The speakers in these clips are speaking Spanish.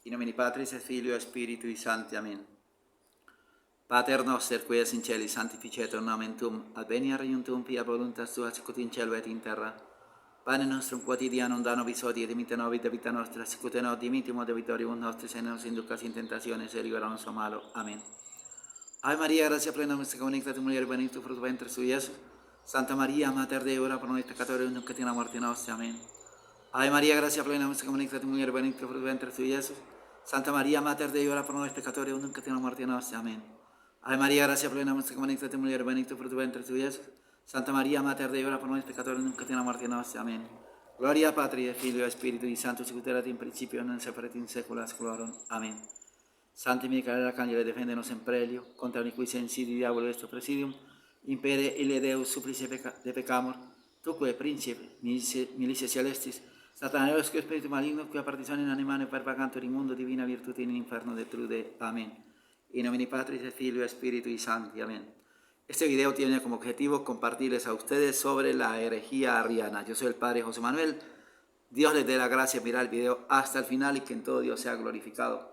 In nomine Patris et Filio et Spiritui Sancti. Amen. Pater noster, qui es in celi, sanctificetur nomen tuum, adveniat regnum tuum, fiat voluntas tua, sicut in cielo et in terra. Panem nostrum quotidianum da nobis hodie, et dimitte nobis debita nostra, sicut nos dimittimus debitoribus nostris, et nos inducas in tentationes, et libera-nos a malo. Amen. Ave Maria, gratia plena, omnes benedicta mulieribus, benedictus fructus ventris tui, Iesus. Santa Maria, Mater Dei, ora pro nobis peccatoribus, nunc et in hora mortis nostre. Amen. Ave Maria, gratia plena, omnes benedicta mulieribus, benedictus fructus ventris tui, Iesus. Santa Maria, Mater Dei, ora pro nobis peccatoribus, nunc et in hora mortis nostre. Amen. Ave Maria, gratia plena, omnes benedicta mulieribus, benedictus fructus ventris tui, Iesus. Santa Maria, Mater Dei, ora pro nobis peccatoribus, nunc et in hora mortis nostre. Amen. Gloria Patri et Filio et Spiritui Sancto, sicut erat in principio, non separet in saecula saeculorum. Amen. Sancti Micael Arcangelo, defende-nos in prelio, contra iniqui sensidi diabolo est presidium, impede ille Deus supplice de peccamur, tuque principe milicia celestis, Satanaeus que spiritu maligno, qui partisani in animane per vagantur in mundo divina virtute in inferno detrude. Amén. In nomine Patris et Filio et Spiritui Sancti. Amén. Este video tiene como objetivo compartirles a ustedes sobre la herejía arriana. Yo soy el Padre José Manuel. Dios les dé la gracia de mirar el video hasta el final y que en todo Dios sea glorificado.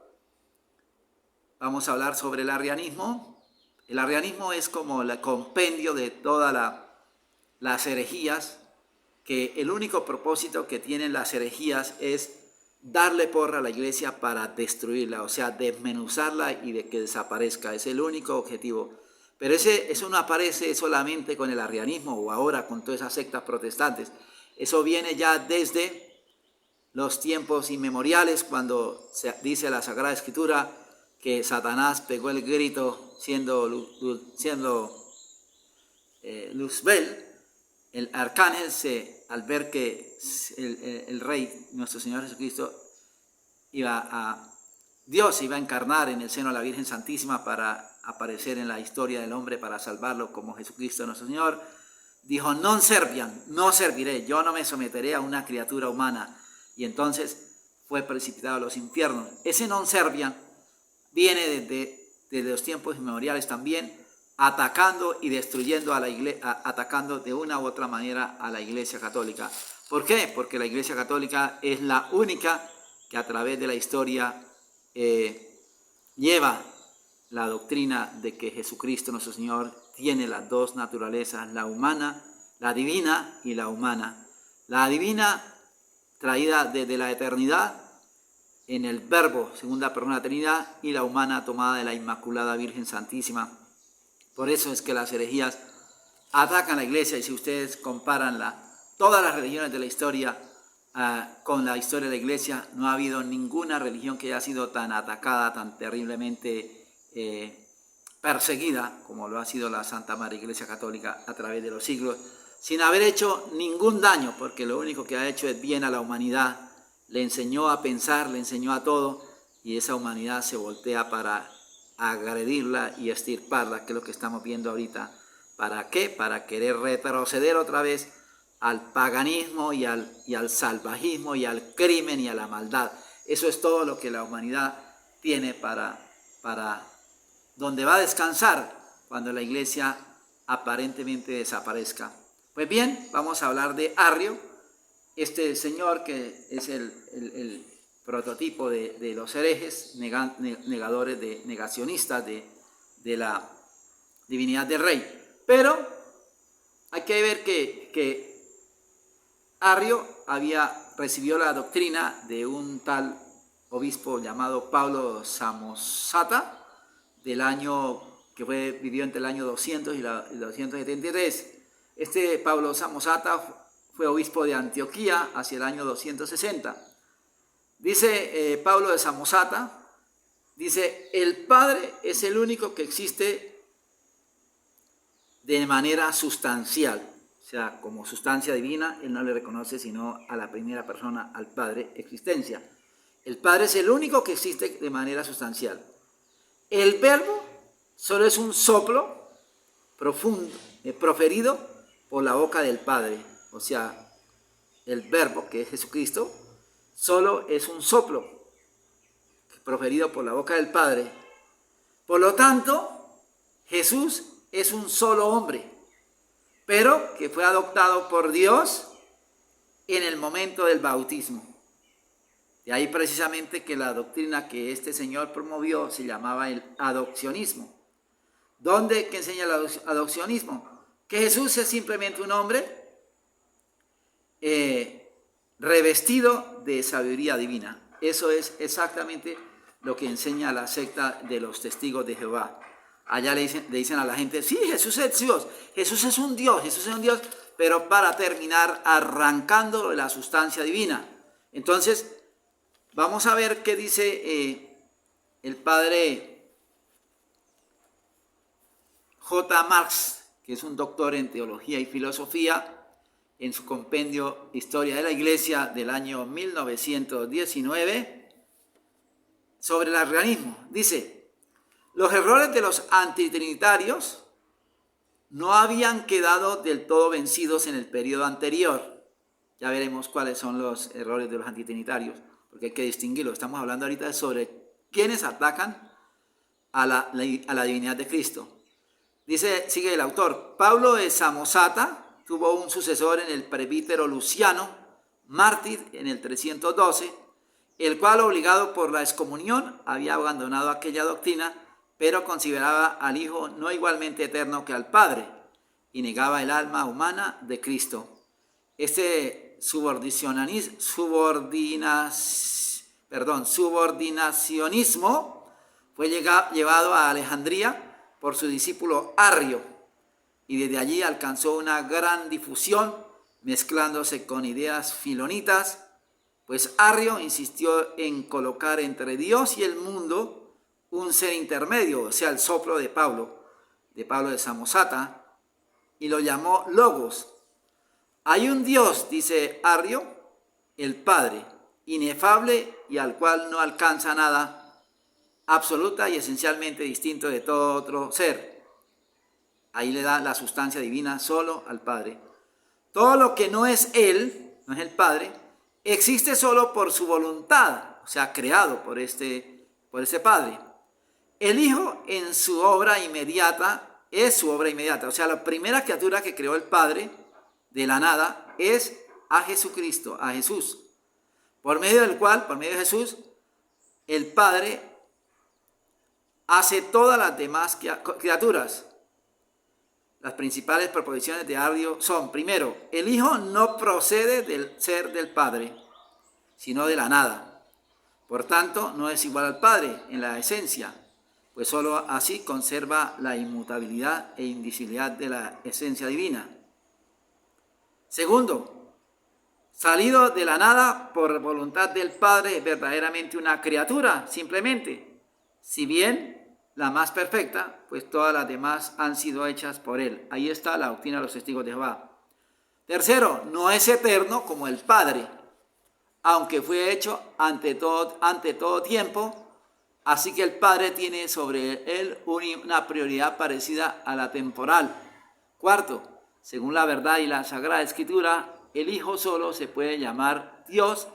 Vamos a hablar sobre el arrianismo. El arrianismo es como el compendio de todas las herejías, que el único propósito que tienen las herejías es darle porra a la iglesia para destruirla, o sea, desmenuzarla y de que desaparezca. Es el único objetivo. Pero eso no aparece solamente con el arrianismo o ahora con todas esas sectas protestantes. Eso viene ya desde los tiempos inmemoriales, cuando se dice la Sagrada Escritura que Satanás pegó el grito siendo Luzbel. El arcángel, al ver que el Rey, nuestro Señor Jesucristo, Dios iba a encarnar en el seno de la Virgen Santísima para aparecer en la historia del hombre, para salvarlo como Jesucristo nuestro Señor, dijo: no serviré, yo no me someteré a una criatura humana. Y entonces fue precipitado a los infiernos. Ese non serviam viene desde los tiempos inmemoriales también, atacando y destruyendo a la iglesia, atacando de una u otra manera a la Iglesia Católica. ¿Por qué? Porque la Iglesia Católica es la única que a través de la historia lleva la doctrina de que Jesucristo nuestro Señor tiene las dos naturalezas, la humana, la divina y la humana. La divina traída desde la eternidad en el Verbo, segunda persona de la Trinidad, y la humana tomada de la Inmaculada Virgen Santísima. Por eso es que las herejías atacan a la iglesia, y si ustedes comparan todas las religiones de la historia con la historia de la iglesia, no ha habido ninguna religión que haya sido tan atacada, tan terriblemente perseguida como lo ha sido la Santa Madre Iglesia Católica a través de los siglos, sin haber hecho ningún daño, porque lo único que ha hecho es bien a la humanidad. Le enseñó a pensar, le enseñó a todo, y esa humanidad se voltea para agredirla y extirparla, que es lo que estamos viendo ahorita. ¿Para qué? Para querer retroceder otra vez al paganismo y al salvajismo y al crimen y a la maldad. Eso es todo lo que la humanidad tiene para donde va a descansar cuando la iglesia aparentemente desaparezca. Pues bien, vamos a hablar de Arrio, este señor que es el prototipo de los herejes, negadores, negacionistas de la divinidad del Rey. Pero hay que ver que Arrio recibió la doctrina de un tal obispo llamado Pablo Samosata, vivió entre el año 200 y el 273. Este Pablo Samosata fue obispo de Antioquía hacia el año 260. Dice Pablo de Samosata, dice: el Padre es el único que existe de manera sustancial, o sea, como sustancia divina. Él no le reconoce sino a la primera persona, al Padre, existencia. El Padre es el único que existe de manera sustancial. El Verbo solo es un soplo profundo, proferido por la boca del Padre. O sea, el Verbo, que es Jesucristo, solo es un soplo proferido por la boca del Padre. Por lo tanto, Jesús es un solo hombre, pero que fue adoptado por Dios en el momento del bautismo. De ahí precisamente que la doctrina que este señor promovió se llamaba el adopcionismo. ¿Dónde que enseña el adopcionismo? Que Jesús es simplemente un hombre revestido de sabiduría divina. Eso es exactamente lo que enseña la secta de los testigos de Jehová. Allá le dicen a la gente, sí, Jesús es Dios, Jesús es un Dios, pero para terminar arrancando la sustancia divina. Entonces, vamos a ver qué dice el padre J. Marx, que es un doctor en teología y filosofía, en su compendio Historia de la Iglesia del año 1919, sobre el arrianismo. Dice, los errores de los antitrinitarios no habían quedado del todo vencidos en el periodo anterior. Ya veremos cuáles son los errores de los antitrinitarios, porque hay que distinguirlo. Estamos hablando ahorita sobre quienes atacan a la divinidad de Cristo. Dice, sigue el autor, Pablo de Samosata tuvo un sucesor en el presbítero Luciano, mártir en el 312, el cual, obligado por la excomunión, había abandonado aquella doctrina, pero consideraba al Hijo no igualmente eterno que al Padre, y negaba el alma humana de Cristo. Este subordinacionismo fue llevado a Alejandría por su discípulo Arrio, y desde allí alcanzó una gran difusión, mezclándose con ideas filonitas, pues Arrio insistió en colocar entre Dios y el mundo un ser intermedio, o sea, el soplo de Pablo de Samosata, y lo llamó Logos. Hay un Dios, dice Arrio, el Padre, inefable y al cual no alcanza nada, absoluta y esencialmente distinto de todo otro ser. Ahí le da la sustancia divina solo al Padre. Todo lo que no es Él, no es el Padre, existe solo por su voluntad, o sea, creado por ese Padre. El Hijo en su obra inmediata, es su obra inmediata. O sea, la primera criatura que creó el Padre de la nada es a Jesucristo, a Jesús. Por medio del cual, por medio de Jesús, el Padre hace todas las demás criaturas. Las principales proposiciones de Arrio son, primero, el Hijo no procede del ser del Padre, sino de la nada. Por tanto, no es igual al Padre en la esencia, pues sólo así conserva la inmutabilidad e indivisibilidad de la esencia divina. Segundo, salido de la nada por voluntad del Padre, es verdaderamente una criatura, simplemente, si bien la más perfecta, pues todas las demás han sido hechas por Él. Ahí está la doctrina de los testigos de Jehová. Tercero, no es eterno como el Padre, aunque fue hecho ante todo tiempo, así que el Padre tiene sobre Él una prioridad parecida a la temporal. Cuarto, según la verdad y la Sagrada Escritura, el Hijo solo se puede llamar Dios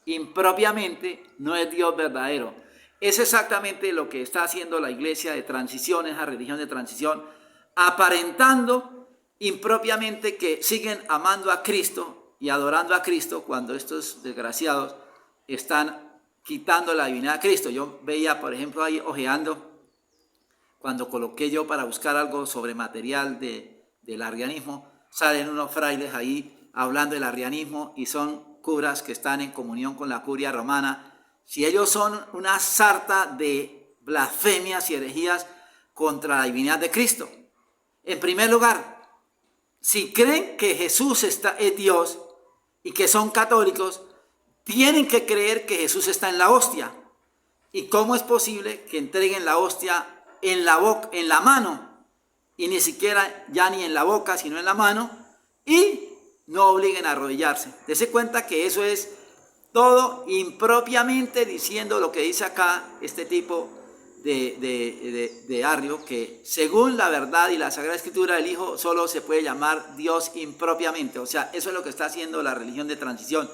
impropiamente, no es Dios verdadero. Es exactamente lo que está haciendo la iglesia de transición, esa religión de transición, aparentando impropiamente que siguen amando a Cristo y adorando a Cristo cuando estos desgraciados están quitando la divinidad de Cristo. Yo veía, por ejemplo, ahí ojeando, cuando coloqué yo para buscar algo sobre material del arrianismo, salen unos frailes ahí hablando del arrianismo y son curas que están en comunión con la curia romana. Si ellos son una sarta de blasfemias y herejías contra la divinidad de Cristo. En primer lugar, si creen que Jesús es Dios y que son católicos, tienen que creer que Jesús está en la hostia. ¿Y cómo es posible que entreguen la hostia en la mano? Y ni siquiera ya ni en la boca, sino en la mano, y no obliguen a arrodillarse. Dese cuenta que eso es todo impropiamente diciendo lo que dice acá este tipo de Arrio, que según la verdad y la Sagrada Escritura, el Hijo solo se puede llamar Dios impropiamente. O sea, eso es lo que está haciendo la religión de transición,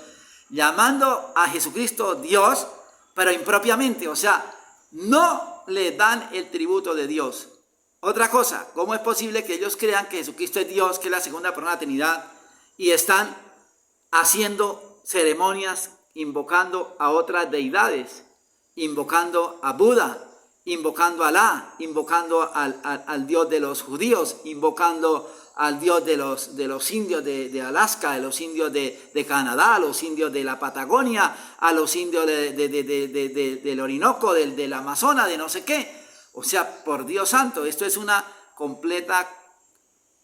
llamando a Jesucristo Dios, pero impropiamente. O sea, no le dan el tributo de Dios. Otra cosa, ¿cómo es posible que ellos crean que Jesucristo es Dios, que es la segunda persona de la Trinidad, y están haciendo ceremonias invocando a otras deidades, invocando a Buda, invocando a Alá, invocando al Dios de los judíos, invocando al Dios de los indios de Alaska, de los indios de Canadá, a los indios de la Patagonia, a los indios del Orinoco, del Amazonas, de no sé qué. O sea, por Dios santo, esto es una completa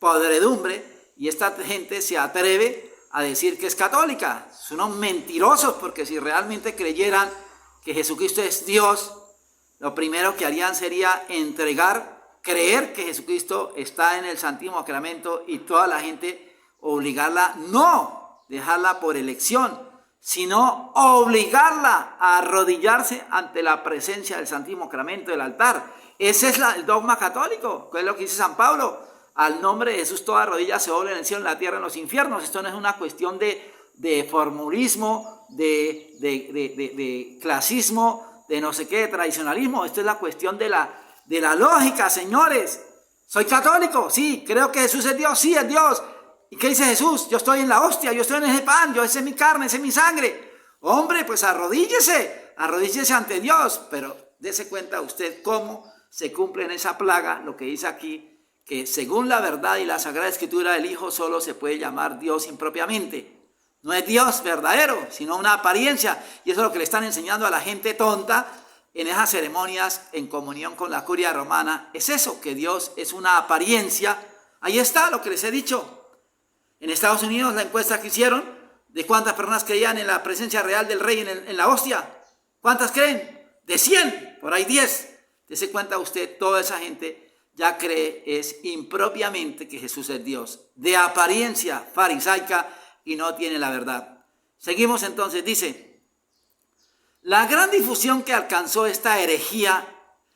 podredumbre y esta gente se atreve a decir que es católica. Son unos mentirosos, porque si realmente creyeran que Jesucristo es Dios, lo primero que harían sería creer que Jesucristo está en el Santísimo Sacramento y toda la gente obligarla, no dejarla por elección, sino obligarla a arrodillarse ante la presencia del Santísimo Sacramento del altar. Ese es el dogma católico, que es lo que dice San Pablo: al nombre de Jesús toda rodilla se dobla en el cielo, en la tierra, en los infiernos. Esto no es una cuestión de formulismo, de clasismo, de no sé qué, de tradicionalismo. Esto es la cuestión de la lógica, señores. ¿Soy católico? Sí. ¿Creo que Jesús es Dios? Sí, es Dios. ¿Y qué dice Jesús? Yo estoy en la hostia, yo estoy en ese pan, esa es mi carne, esa es mi sangre. Hombre, pues arrodíllese ante Dios. Pero dése cuenta usted cómo se cumple en esa plaga lo que dice aquí, que según la verdad y la Sagrada Escritura, el Hijo solo se puede llamar Dios impropiamente. No es Dios verdadero, sino una apariencia. Y eso es lo que le están enseñando a la gente tonta en esas ceremonias en comunión con la curia romana. Es eso, que Dios es una apariencia. Ahí está lo que les he dicho. En Estados Unidos, la encuesta que hicieron de cuántas personas creían en la presencia real del rey en la hostia. ¿Cuántas creen? De 100, por ahí 10. Dese cuenta usted, toda esa gente ya cree impropiamente que Jesús es Dios, de apariencia farisaica, y no tiene la verdad. Seguimos entonces, dice: la gran difusión que alcanzó esta herejía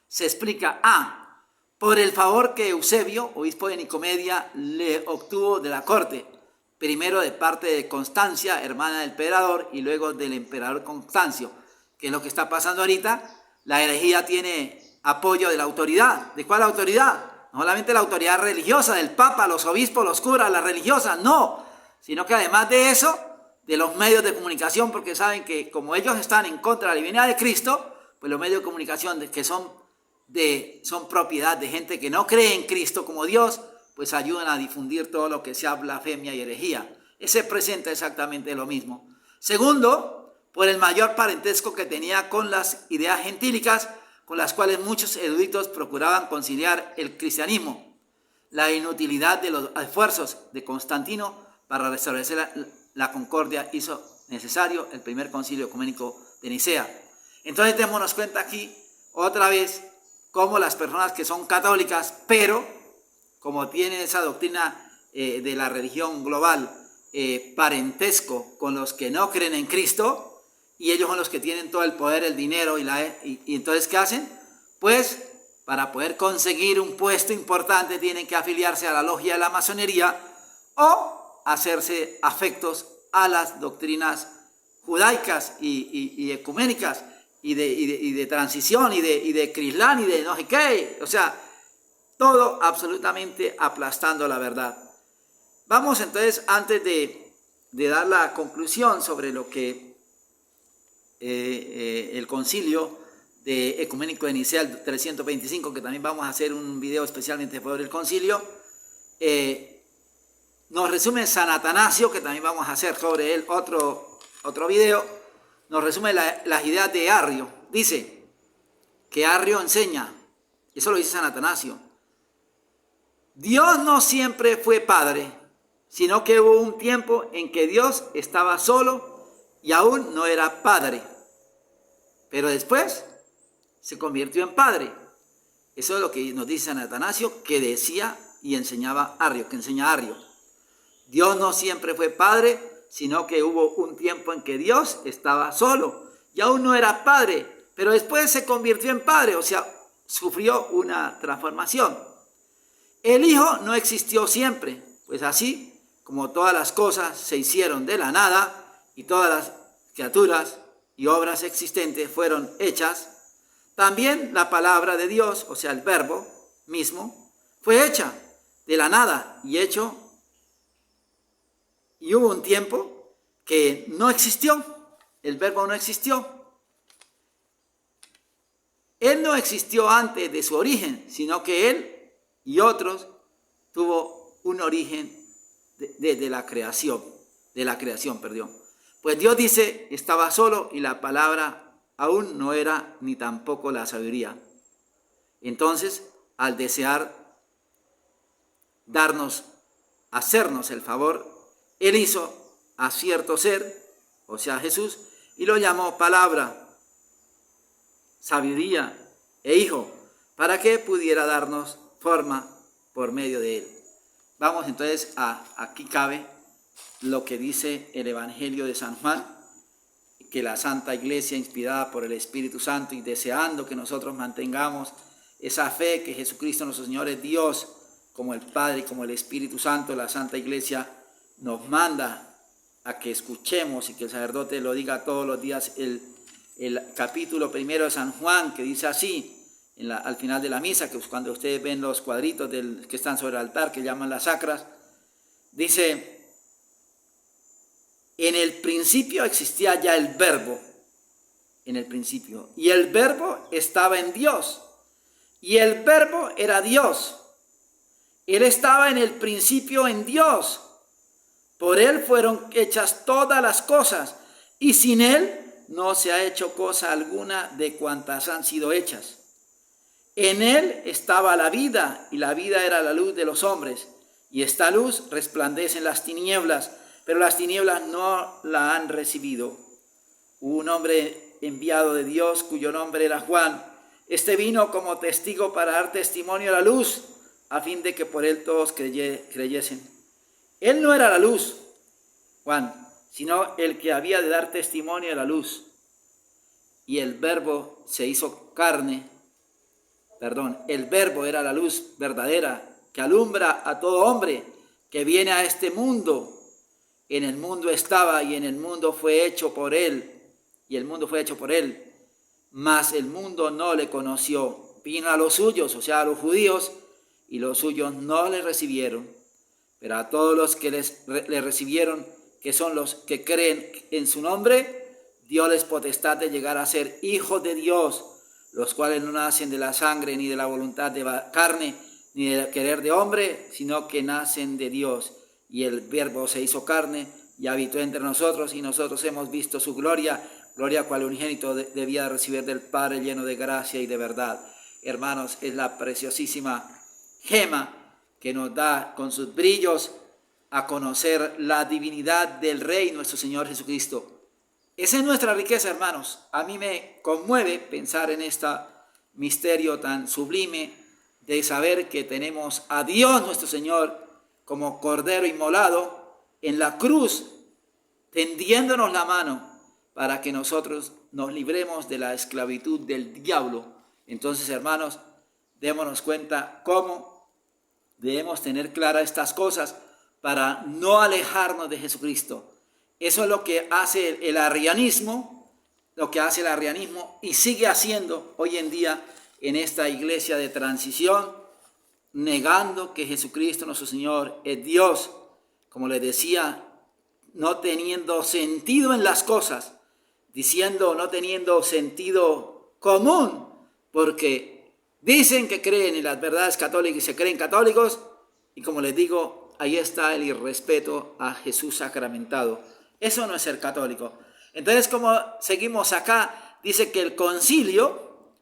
se explica por el favor que Eusebio, obispo de Nicomedia, le obtuvo de la corte, primero de parte de Constancia, hermana del emperador, y luego del emperador Constancio. ¿Qué es lo que está pasando ahorita? La herejía tiene apoyo de la autoridad. ¿De cuál autoridad? No solamente la autoridad religiosa, del Papa, los obispos, los curas, la religiosa, no, sino que además de eso, de los medios de comunicación, porque saben que como ellos están en contra de la divinidad de Cristo, pues los medios de comunicación que son propiedad de gente que no cree en Cristo como Dios, pues ayudan a difundir todo lo que sea blasfemia y herejía. Ese presenta exactamente lo mismo. Segundo, por el mayor parentesco que tenía con las ideas gentílicas, con las cuales muchos eruditos procuraban conciliar el cristianismo. La inutilidad de los esfuerzos de Constantino para restablecer la concordia hizo necesario el primer concilio ecuménico de Nicea. Entonces démonos cuenta aquí otra vez cómo las personas que son católicas, pero como tienen esa doctrina de la religión global, parentesco con los que no creen en Cristo, y ellos son los que tienen todo el poder, el dinero, y entonces ¿qué hacen? Pues para poder conseguir un puesto importante tienen que afiliarse a la logia de la masonería o hacerse afectos a las doctrinas judaicas y ecuménicas y de transición y de Crislán y de no sé qué. O sea, todo absolutamente aplastando la verdad. Vamos entonces, antes de dar la conclusión sobre lo que el concilio de ecuménico de Nicea, el 325, que también vamos a hacer un video especialmente por el concilio, nos resume San Atanasio, que también vamos a hacer sobre él otro video, nos resume las ideas de Arrio. Dice que Arrio enseña, eso lo dice San Atanasio: Dios no siempre fue Padre, sino que hubo un tiempo en que Dios estaba solo y aún no era Padre, pero después se convirtió en Padre. Eso es lo que nos dice San Atanasio, que decía y enseñaba Arrio, que enseña Arrio. Dios no siempre fue Padre, sino que hubo un tiempo en que Dios estaba solo y aún no era Padre, pero después se convirtió en Padre, o sea, sufrió una transformación. El Hijo no existió siempre, pues así como todas las cosas se hicieron de la nada y todas las criaturas y obras existentes fueron hechas, también la palabra de Dios, o sea, el verbo mismo, fue hecha de la nada y hubo un tiempo que no existió. el verbo no existió. Él no existió antes de su origen, sino que él y otros tuvo un origen de la creación, perdón. Pues Dios dice, estaba solo y la palabra aún no era ni tampoco la sabiduría. Entonces, al desear hacernos el favor, Él hizo a cierto ser, o sea Jesús, y lo llamó palabra, sabiduría e hijo, para que pudiera darnos forma por medio de Él. Vamos entonces aquí cabe lo que dice el Evangelio de San Juan, que la Santa Iglesia, inspirada por el Espíritu Santo y deseando que nosotros mantengamos esa fe que Jesucristo nuestro Señor es Dios, como el Padre y como el Espíritu Santo, la Santa Iglesia nos manda a que escuchemos y que el sacerdote lo diga todos los días, el capítulo 1 de San Juan, que dice así, al final de la misa, que cuando ustedes ven los cuadritos que están sobre el altar, que llaman las sacras, dice: en el principio existía ya el verbo, en el principio, y el verbo estaba en Dios, y el verbo era Dios. Él estaba en el principio en Dios. Por Él fueron hechas todas las cosas, y sin Él no se ha hecho cosa alguna de cuantas han sido hechas. En Él estaba la vida, y la vida era la luz de los hombres. Y esta luz resplandece en las tinieblas, pero las tinieblas no la han recibido. Hubo un hombre enviado de Dios, cuyo nombre era Juan. Este vino como testigo para dar testimonio a la luz, a fin de que por él todos creyesen. Él no era la luz, Juan, sino el que había de dar testimonio a la luz. Y el verbo se hizo carne, el verbo era la luz verdadera, que alumbra a todo hombre que viene a este mundo. En el mundo estaba y en el mundo fue hecho por él, y el mundo fue hecho por él, mas el mundo no le conoció. Vino a los suyos, o sea, a los judíos, y los suyos no le recibieron. Pero a todos los que le recibieron, que son los que creen en su nombre, dióles potestad de llegar a ser hijos de Dios, los cuales no nacen de la sangre, ni de la voluntad de carne, ni del querer de hombre, sino que nacen de Dios. Y el verbo se hizo carne y habitó entre nosotros, y nosotros hemos visto su gloria, gloria cual unigénito debía recibir del Padre, lleno de gracia y de verdad. Hermanos, es la preciosísima gema que nos da con sus brillos a conocer la divinidad del Rey nuestro Señor Jesucristo. Esa es nuestra riqueza, hermanos. A mí me conmueve pensar en este misterio tan sublime de saber que tenemos a Dios nuestro Señor como Cordero inmolado en la cruz, tendiéndonos la mano para que nosotros nos libremos de la esclavitud del diablo. Entonces, hermanos, démonos cuenta cómo debemos tener claras estas cosas para no alejarnos de Jesucristo. Eso es lo que hace el arrianismo, y sigue haciendo hoy en día en esta iglesia de transición, negando que Jesucristo nuestro Señor es Dios, como les decía, no teniendo sentido en las cosas, diciendo no teniendo sentido común, porque dicen que creen en las verdades católicas y se creen católicos, y como les digo, ahí está el irrespeto a Jesús sacramentado. Eso no es ser católico. Entonces, como seguimos acá, dice que el concilio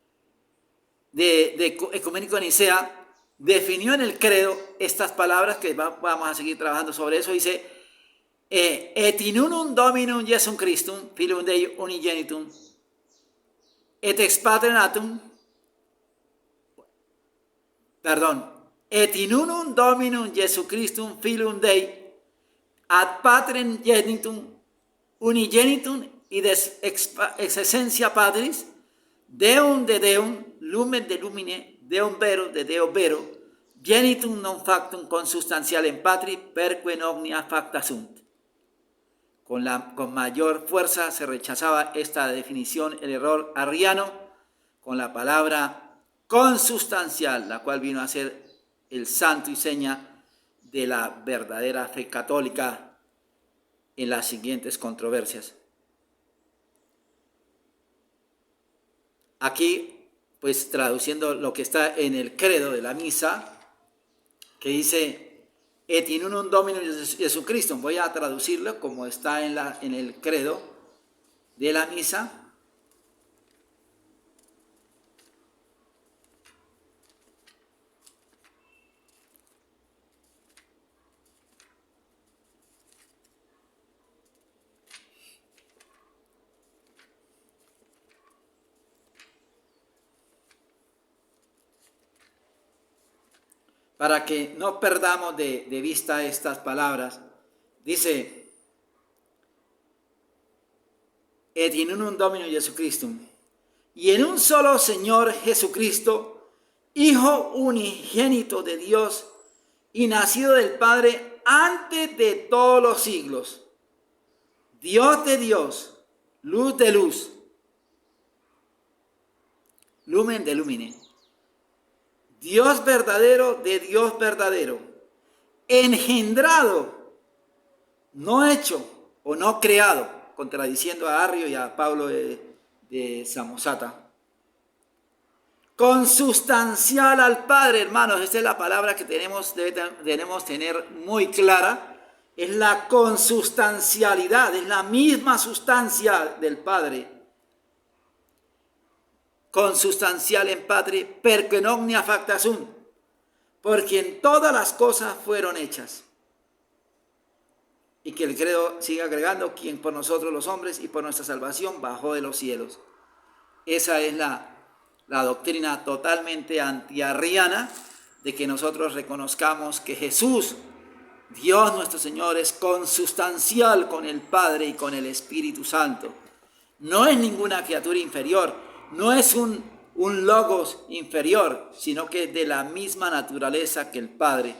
de Ecuménico de Nicea definió en el credo estas palabras, que vamos a seguir trabajando sobre eso. Dice: et in unum Dominum Jesum Christum, Filium Dei unigenitum, et ex patronatum, et in unum Dominum Jesum Christum, Filium Dei, ad Patrem genitum, unigenitum, id ex essentia Patris, Deum de Deum, lumen de lumine, Deum vero de Deo vero, genitum non factum consubstantialem Patri, perque in omnia facta sunt. Con mayor fuerza se rechazaba esta definición, el error arriano, con la palabra consubstancial, la cual vino a ser el santo y seña de la verdadera fe católica en las siguientes controversias. aquí, pues traduciendo lo que está en el credo de la misa, que dice, et in unum Dominus Jesucristo. Voy a traducirlo como está en el credo de la misa. Para que no perdamos de vista estas palabras, dice, et in unum Dominus Jesucristum, y en un solo Señor Jesucristo, Hijo unigénito de Dios y nacido del Padre antes de todos los siglos, Dios de Dios, luz de luz, lumen de lumine, Dios verdadero de Dios verdadero, engendrado, no hecho o no creado, contradiciendo a Arrio y a Pablo de Samosata. Consustancial al Padre, hermanos, esta es la palabra que debemos tener muy clara, es la consustancialidad, es la misma sustancia del Padre. Consustancial en Padre, perque in omnia facta sunt, porque en todas las cosas fueron hechas. Y que el credo sigue agregando, quien por nosotros los hombres y por nuestra salvación bajó de los cielos. Esa es la doctrina totalmente antiarriana, de que nosotros reconozcamos que Jesús, Dios nuestro Señor, es consustancial con el Padre y con el Espíritu Santo. No es ninguna criatura inferior, no es un logos inferior, sino que es de la misma naturaleza que el Padre.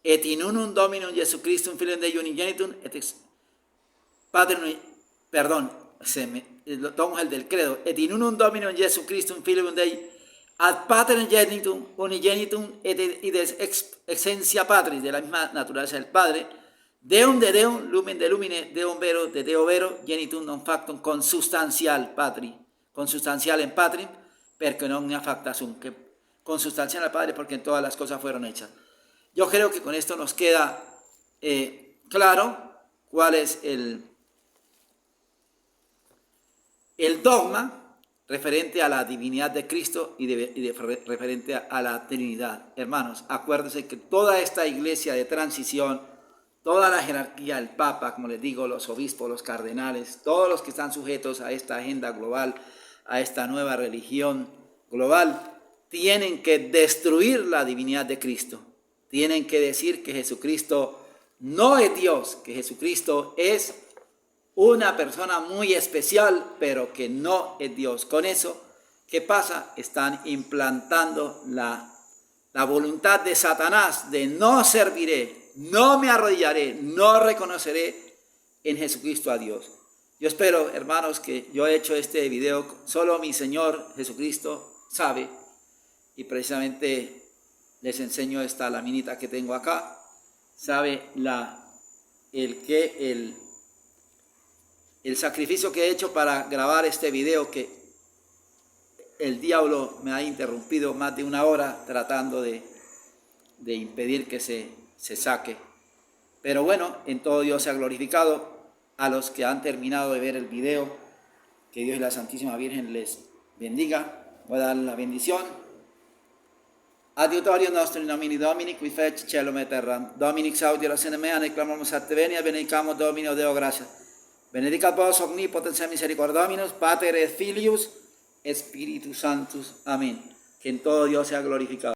Et in unum Dominum Jesucristum Filium Dei unigenitum tomamos el del credo. Et in unum Dominum Jesucristum Filium Dei ad Paterem unigenitum et exsentia Patris, de la misma naturaleza del Padre, Deum de Deum, lumen de lumine, Deum vero de Deo vero, genitum non factum consustancial Patri, consustancial en Patrim, perque in omnia facta sunt, que consustancial al Padre porque en todas las cosas fueron hechas. Yo creo que con esto nos queda claro cuál es el dogma referente a la divinidad de Cristo y referente a la Trinidad. Hermanos, acuérdense que toda esta iglesia de transición, toda la jerarquía, el Papa, como les digo, los obispos, los cardenales, todos los que están sujetos a esta agenda global, a esta nueva religión global, tienen que destruir la divinidad de Cristo. Tienen que decir que Jesucristo no es Dios, que Jesucristo es una persona muy especial, pero que no es Dios. Con eso, ¿qué pasa? Están implantando la voluntad de Satanás de no serviré, no me arrodillaré, no reconoceré en Jesucristo a Dios. Yo espero, hermanos, que yo he hecho este video, solo mi Señor Jesucristo sabe, y precisamente les enseño esta laminita que tengo acá. Sabe el sacrificio que he hecho para grabar este video, que el diablo me ha interrumpido más de una hora tratando de impedir que se saque. Pero bueno, en todo Dios se ha glorificado. A los que han terminado de ver el video, que Dios y la Santísima Virgen les bendiga. Voy a dar la bendición. Adiutorium nostrum in nomine Domini, qui fecit caelum et terram. Domini exaudium sine mea, neclamamus a te venia, benedicamus Domino Deo gratia. Benedicat vos omnipotens et misericordia Dominus, Pater et Filius, Spiritus Sanctus. Amén. Que en todo Dios sea glorificado.